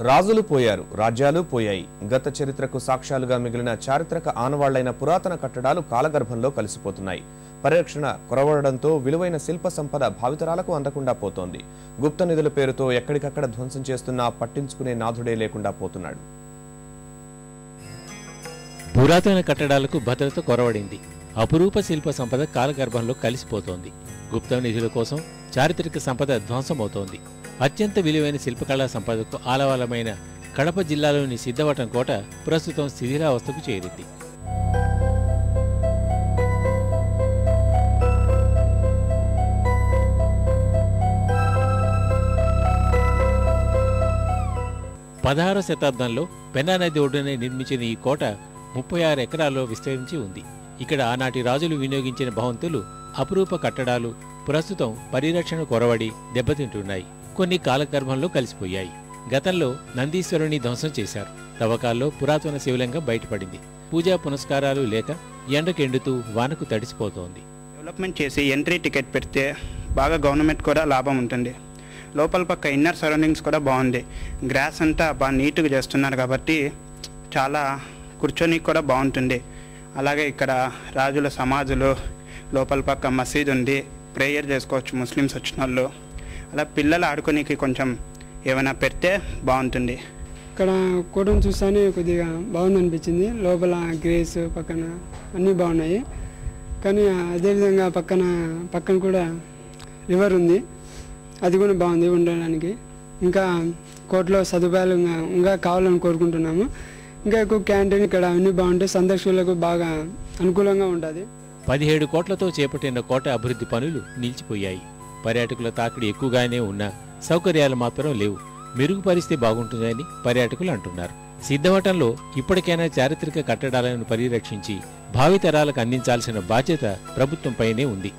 రాజులు పోయారు, రాజ్యాలు పోయాయి. గత చరిత్రకు సాక్ష్యాలుగా మిగిలిన చారిత్రక ఆనవాళ్లైన పురాతన కట్టడాలు కాలగర్భంలో కలిసిపోతున్నాయి. పరిరక్షణ కొరవడంతో విలువైన శిల్ప సంపద భావితరాలకు అందకుండా పోతోంది. గుప్త నిధుల పేరుతో ఎక్కడికక్కడ ధ్వంసం చేస్తున్నా పట్టించుకునే నాథుడే లేకుండా పోతున్నాడు. పురాతన కట్టడాలకు భద్రత కొరవడింది. అపురూప శిల్ప సంపద కాలగర్భంలో కలిసిపోతోంది. గుప్త నిధుల కోసం చారిత్రక సంపద ధ్వంసమవుతోంది. అత్యంత విలువైన శిల్పకళా సంపదకు ఆలవాలమైన కడప జిల్లాలోని సిద్ధవటం కోట ప్రస్తుతం శిథిలావస్థకు చేరింది. పదహారవ శతాబ్దంలో పెన్నా నది ఒడ్డునే నిర్మించిన ఈ కోట 36 ఎకరాల్లో విస్తరించి ఉంది. ఇక్కడ ఆనాటి రాజులు వినియోగించిన భవంతులు, అపురూప కట్టడాలు ప్రస్తుతం పరిరక్షణ కొరవడి దెబ్బతింటున్నాయి. కొన్ని కాలగర్భంలో కలిసిపోయాయి. గతంలో నందీశ్వరుని ధ్వంసం చేశారు. తవ్వకాల్లో పురాతన శివలింగం బయటపడింది. పూజా పునస్కారాలు లేక ఎండకెండుతూ వానకు తడిసిపోతోంది. డెవలప్మెంట్ చేసి ఎంట్రీ టికెట్ పెడితే బాగా గవర్నమెంట్ కూడా లాభం ఉంటుంది. లోపల పక్క ఇన్నర్ సరౌండింగ్స్ కూడా బాగుంది. గ్రాస్ అంతా బాగా నీట్గా చేస్తున్నారు కాబట్టి చాలా కూర్చొని కూడా బాగుంటుంది. అలాగే ఇక్కడ రాజుల సమాధులు, లోపల పక్క మసీదు ఉంది, ప్రేయర్ చేసుకోవచ్చు ముస్లిమ్స్ వచ్చిన వాళ్ళు. అలా పిల్లలు ఆడుకోనికి కొంచెం ఏమైనా పెడితే బాగుంటుంది. ఇక్కడ కోటను చూస్తానే కొద్దిగా బాగుంది అనిపించింది. లోపల గ్రేస్ పక్కన అన్నీ బాగున్నాయి. కానీ అదేవిధంగా పక్కన కూడా రివర్ ఉంది, అది కూడా బాగుంది ఉండడానికి. ఇంకా కోటలో సదుపాయాలు ఇంకా కావాలని కోరుకుంటున్నాము. ఇంకా ఎక్కువ క్యాంటీన్ ఇక్కడ అన్నీ బాగుంటాయి. సందర్శకులకు బాగా అనుకూలంగా ఉంటుంది. 17 కోట్లతో చేపట్టిన కోట అభివృద్ధి పనులు నిలిచిపోయాయి. పర్యాటకుల తాకిడి ఎక్కువగానే ఉన్నా సౌకర్యాలు మాత్రం లేవు. మెరుగుపరిస్తే బాగుంటుందని పర్యాటకులు అంటున్నారు. సిద్ధవటంలో ఇప్పటికైనా చారిత్రక కట్టడాలను పరిరక్షించి భావితరాలకు అందించాల్సిన బాధ్యత ప్రభుత్వంపైనే ఉంది.